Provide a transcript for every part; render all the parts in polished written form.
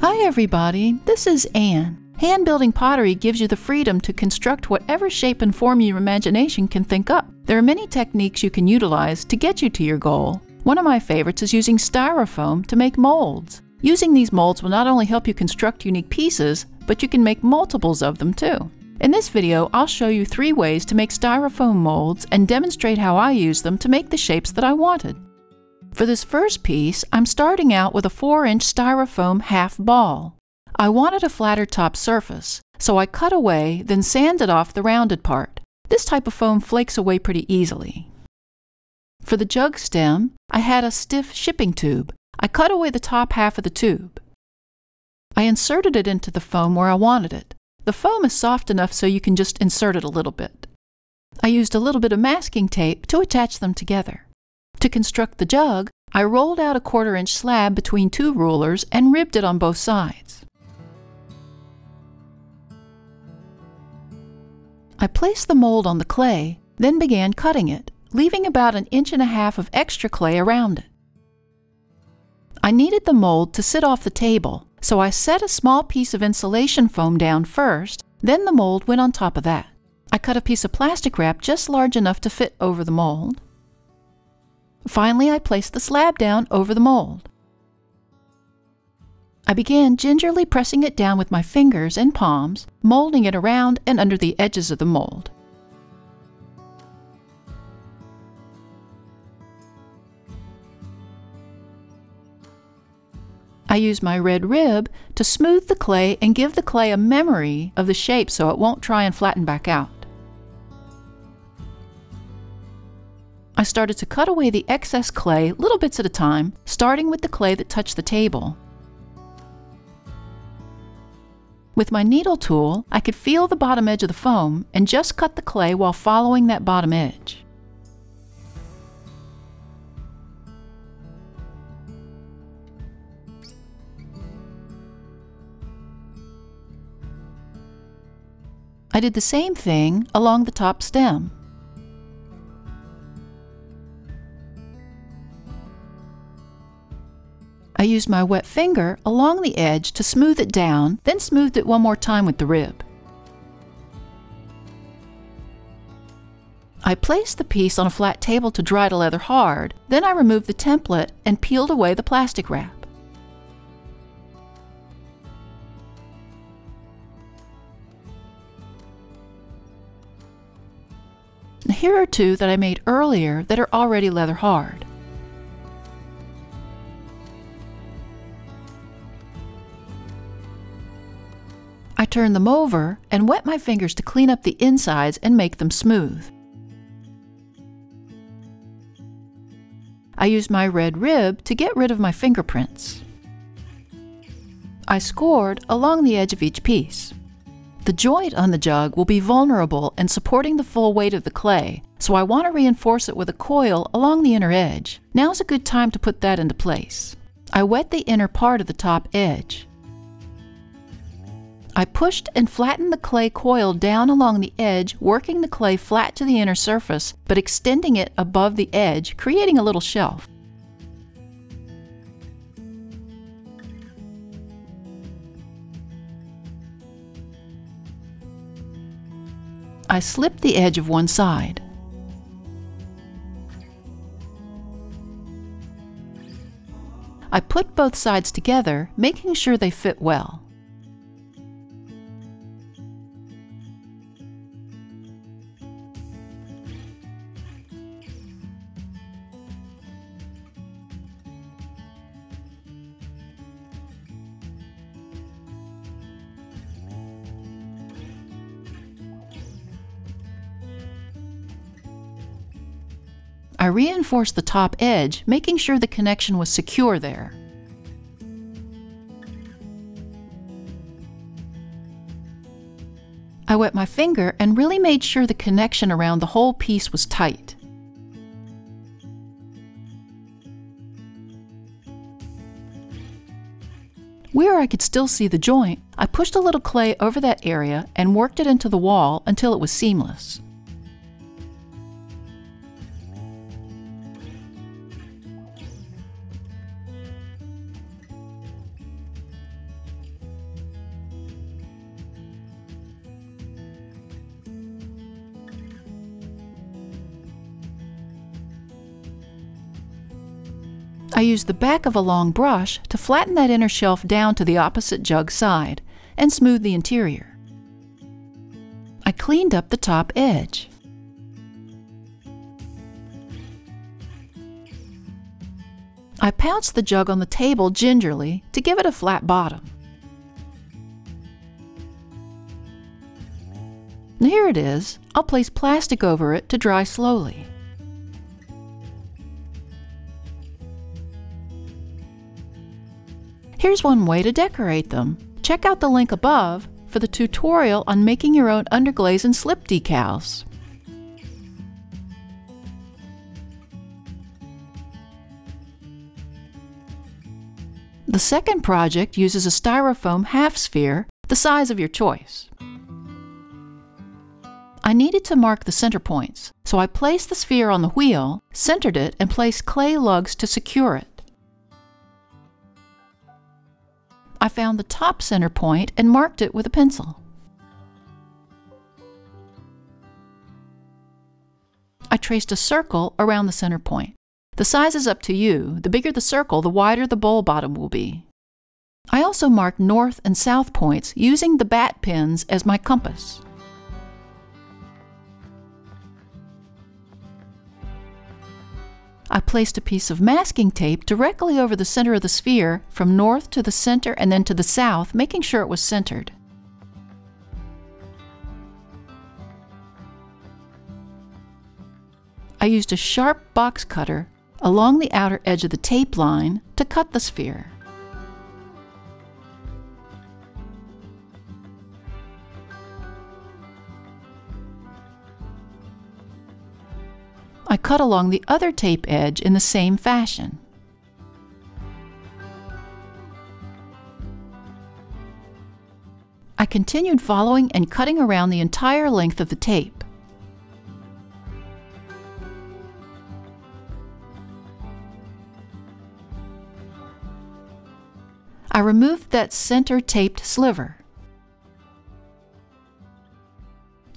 Hi everybody, this is Anne. Hand-building pottery gives you the freedom to construct whatever shape and form your imagination can think up. There are many techniques you can utilize to get you to your goal. One of my favorites is using styrofoam to make molds. Using these molds will not only help you construct unique pieces, but you can make multiples of them too. In this video, I'll show you 3 ways to make styrofoam molds and demonstrate how I use them to make the shapes that I wanted. For this first piece, I'm starting out with a 4-inch styrofoam half ball. I wanted a flatter top surface, so I cut away, then sanded off the rounded part. This type of foam flakes away pretty easily. For the jug stem, I had a stiff shipping tube. I cut away the top half of the tube. I inserted it into the foam where I wanted it. The foam is soft enough so you can just insert it a little bit. I used a little bit of masking tape to attach them together. To construct the jug, I rolled out a 1/4-inch slab between 2 rulers and ribbed it on both sides. I placed the mold on the clay, then began cutting it, leaving about 1.5 inches of extra clay around it. I needed the mold to sit off the table, so I set a small piece of insulation foam down first, then the mold went on top of that. I cut a piece of plastic wrap just large enough to fit over the mold. Finally, I placed the slab down over the mold. I began gingerly pressing it down with my fingers and palms, molding it around and under the edges of the mold. I use my red rib to smooth the clay and give the clay a memory of the shape so it won't try and flatten back out. I started to cut away the excess clay little bits at a time, starting with the clay that touched the table. With my needle tool, I could feel the bottom edge of the foam and just cut the clay while following that bottom edge. I did the same thing along the top stem. I used my wet finger along the edge to smooth it down, then smoothed it one more time with the rib. I placed the piece on a flat table to dry to leather hard, then I removed the template and peeled away the plastic wrap. Here are 2 that I made earlier that are already leather hard. I turn them over and wet my fingers to clean up the insides and make them smooth. I used my red rib to get rid of my fingerprints. I scored along the edge of each piece. The joint on the jug will be vulnerable and supporting the full weight of the clay, so I want to reinforce it with a coil along the inner edge. Now's a good time to put that into place. I wet the inner part of the top edge. I pushed and flattened the clay coil down along the edge, working the clay flat to the inner surface, but extending it above the edge, creating a little shelf. I slipped the edge of one side. I put both sides together, making sure they fit well. I reinforced the top edge, making sure the connection was secure there. I wet my finger and really made sure the connection around the whole piece was tight. Where I could still see the joint, I pushed a little clay over that area and worked it into the wall until it was seamless. I used the back of a long brush to flatten that inner shelf down to the opposite jug side and smooth the interior. I cleaned up the top edge. I pounced the jug on the table gingerly to give it a flat bottom. Here it is. I'll place plastic over it to dry slowly. Here's one way to decorate them. Check out the link above for the tutorial on making your own underglaze and slip decals. The second project uses a styrofoam half sphere, the size of your choice. I needed to mark the center points, so I placed the sphere on the wheel, centered it, and placed clay lugs to secure it. I found the top center point and marked it with a pencil. I traced a circle around the center point. The size is up to you. The bigger the circle, the wider the bowl bottom will be. I also marked north and south points using the bat pins as my compass. I placed a piece of masking tape directly over the center of the sphere from north to the center and then to the south, making sure it was centered. I used a sharp box cutter along the outer edge of the tape line to cut the sphere. I cut along the other tape edge in the same fashion. I continued following and cutting around the entire length of the tape. I removed that center taped sliver.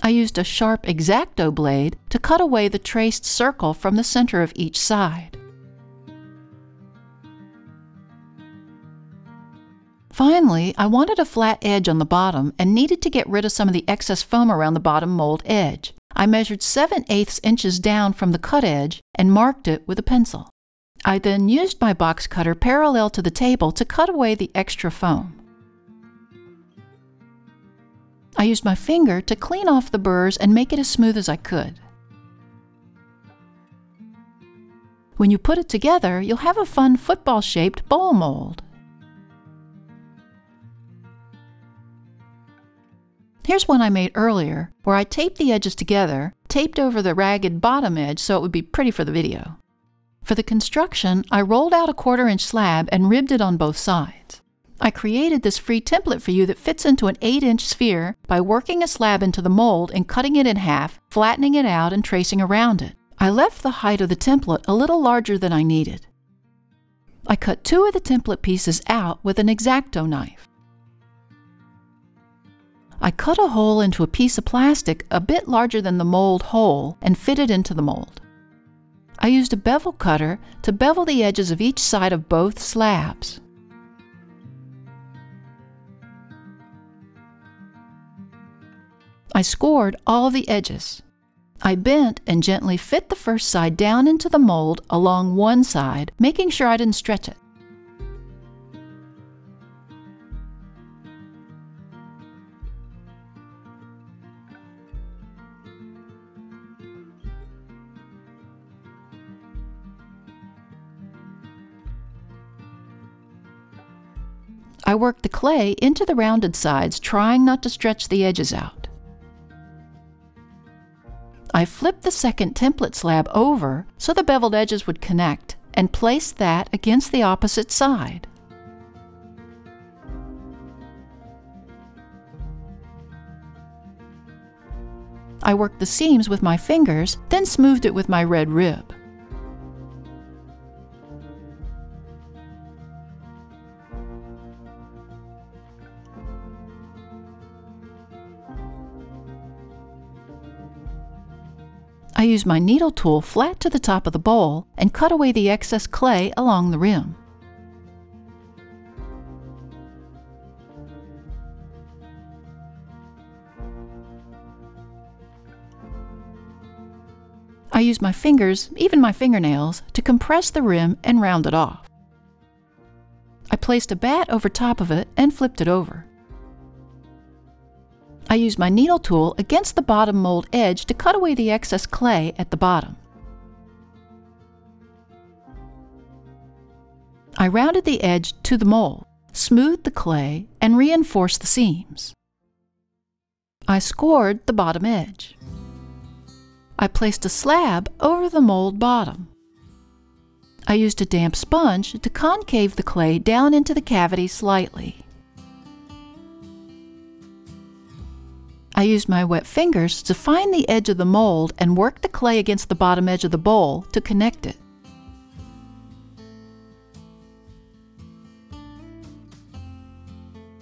I used a sharp X-Acto blade to cut away the traced circle from the center of each side. Finally, I wanted a flat edge on the bottom and needed to get rid of some of the excess foam around the bottom mold edge. I measured 7/8 inches down from the cut edge and marked it with a pencil. I then used my box cutter parallel to the table to cut away the extra foam. I used my finger to clean off the burrs and make it as smooth as I could. When you put it together, you'll have a fun football-shaped bowl mold. Here's one I made earlier, where I taped the edges together, taped over the ragged bottom edge so it would be pretty for the video. For the construction, I rolled out a 1/4-inch slab and ribbed it on both sides. I created this free template for you that fits into an 8-inch sphere by working a slab into the mold and cutting it in half, flattening it out, and tracing around it. I left the height of the template a little larger than I needed. I cut 2 of the template pieces out with an X-Acto knife. I cut a hole into a piece of plastic a bit larger than the mold hole and fit it into the mold. I used a bevel cutter to bevel the edges of each side of both slabs. I scored all the edges. I bent and gently fit the first side down into the mold along one side, making sure I didn't stretch it. I worked the clay into the rounded sides, trying not to stretch the edges out. I flipped the second template slab over so the beveled edges would connect and placed that against the opposite side. I worked the seams with my fingers, then smoothed it with my red rib. I use my needle tool flat to the top of the bowl and cut away the excess clay along the rim. I use my fingers, even my fingernails, to compress the rim and round it off. I placed a bat over top of it and flipped it over. I used my needle tool against the bottom mold edge to cut away the excess clay at the bottom. I rounded the edge to the mold, smoothed the clay, and reinforced the seams. I scored the bottom edge. I placed a slab over the mold bottom. I used a damp sponge to concave the clay down into the cavity slightly. I used my wet fingers to find the edge of the mold and work the clay against the bottom edge of the bowl to connect it.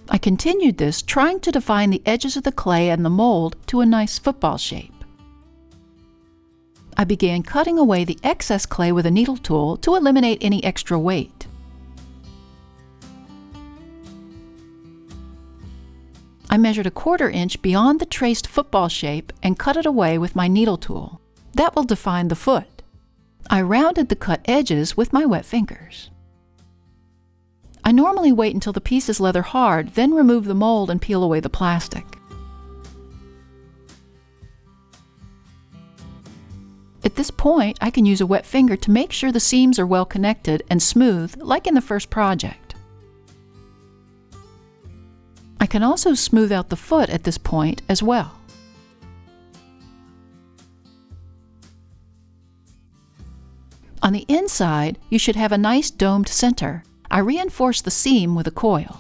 I continued this, trying to define the edges of the clay and the mold to a nice football shape. I began cutting away the excess clay with a needle tool to eliminate any extra weight. I measured a 1/4 inch beyond the traced football shape and cut it away with my needle tool. That will define the foot. I rounded the cut edges with my wet fingers. I normally wait until the piece is leather hard, then remove the mold and peel away the plastic. At this point, I can use a wet finger to make sure the seams are well connected and smooth, like in the first project. I can also smooth out the foot at this point as well. On the inside, you should have a nice domed center. I reinforced the seam with a coil.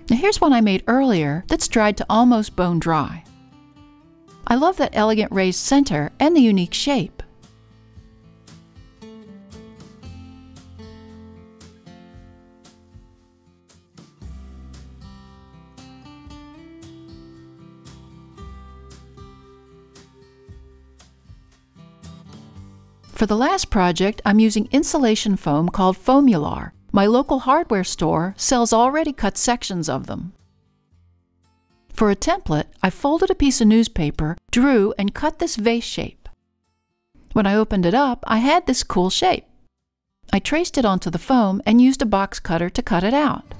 Now here's one I made earlier that's dried to almost bone dry. I love that elegant raised center and the unique shape. For the last project, I'm using insulation foam called Foamular. My local hardware store sells already cut sections of them. For a template, I folded a piece of newspaper, drew, and cut this vase shape. When I opened it up, I had this cool shape. I traced it onto the foam and used a box cutter to cut it out.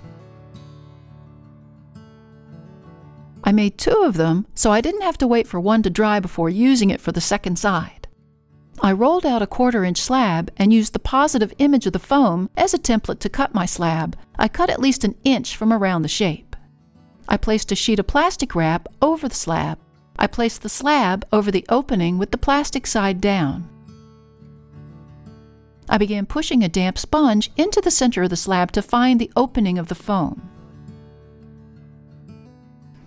I made 2 of them, so I didn't have to wait for one to dry before using it for the second side. I rolled out a 1/4 inch slab and used the positive image of the foam as a template to cut my slab. I cut at least 1 inch from around the shape. I placed a sheet of plastic wrap over the slab. I placed the slab over the opening with the plastic side down. I began pushing a damp sponge into the center of the slab to find the opening of the foam.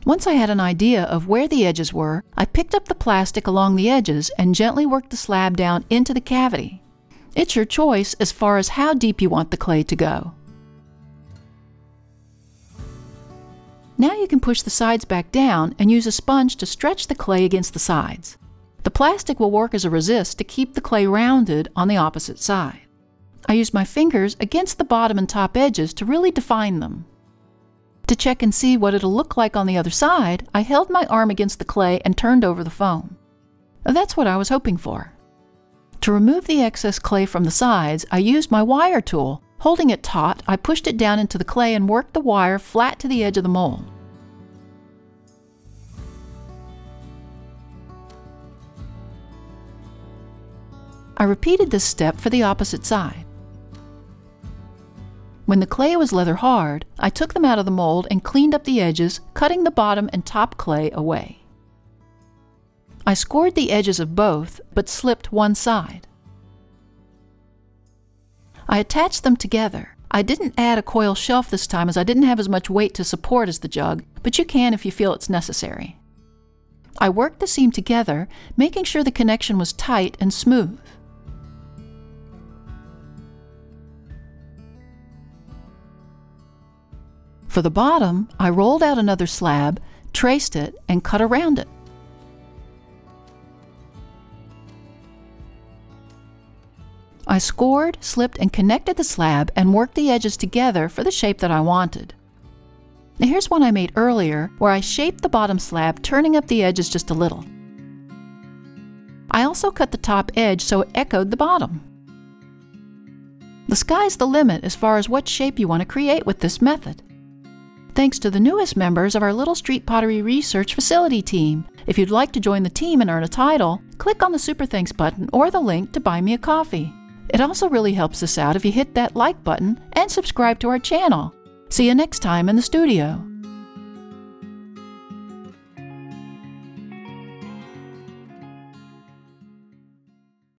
Once I had an idea of where the edges were, I picked up the plastic along the edges and gently worked the slab down into the cavity. It's your choice as far as how deep you want the clay to go. Now you can push the sides back down and use a sponge to stretch the clay against the sides. The plastic will work as a resist to keep the clay rounded on the opposite side. I used my fingers against the bottom and top edges to really define them. To check and see what it'll look like on the other side, I held my arm against the clay and turned over the foam. That's what I was hoping for. To remove the excess clay from the sides, I used my wire tool. Holding it taut, I pushed it down into the clay and worked the wire flat to the edge of the mold. I repeated this step for the opposite side. When the clay was leather hard, I took them out of the mold and cleaned up the edges, cutting the bottom and top clay away. I scored the edges of both, but slipped one side. I attached them together. I didn't add a coil shelf this time as I didn't have as much weight to support as the jug, but you can if you feel it's necessary. I worked the seam together, making sure the connection was tight and smooth. For the bottom, I rolled out another slab, traced it, and cut around it. I scored, slipped, and connected the slab and worked the edges together for the shape that I wanted. Now here's one I made earlier where I shaped the bottom slab, turning up the edges just a little. I also cut the top edge so it echoed the bottom. The sky's the limit as far as what shape you want to create with this method. Thanks to the newest members of our Little Street Pottery Research Facility team. If you'd like to join the team and earn a title, click on the Super Thanks button or the link to buy me a coffee. It also really helps us out if you hit that like button and subscribe to our channel. See you next time in the studio.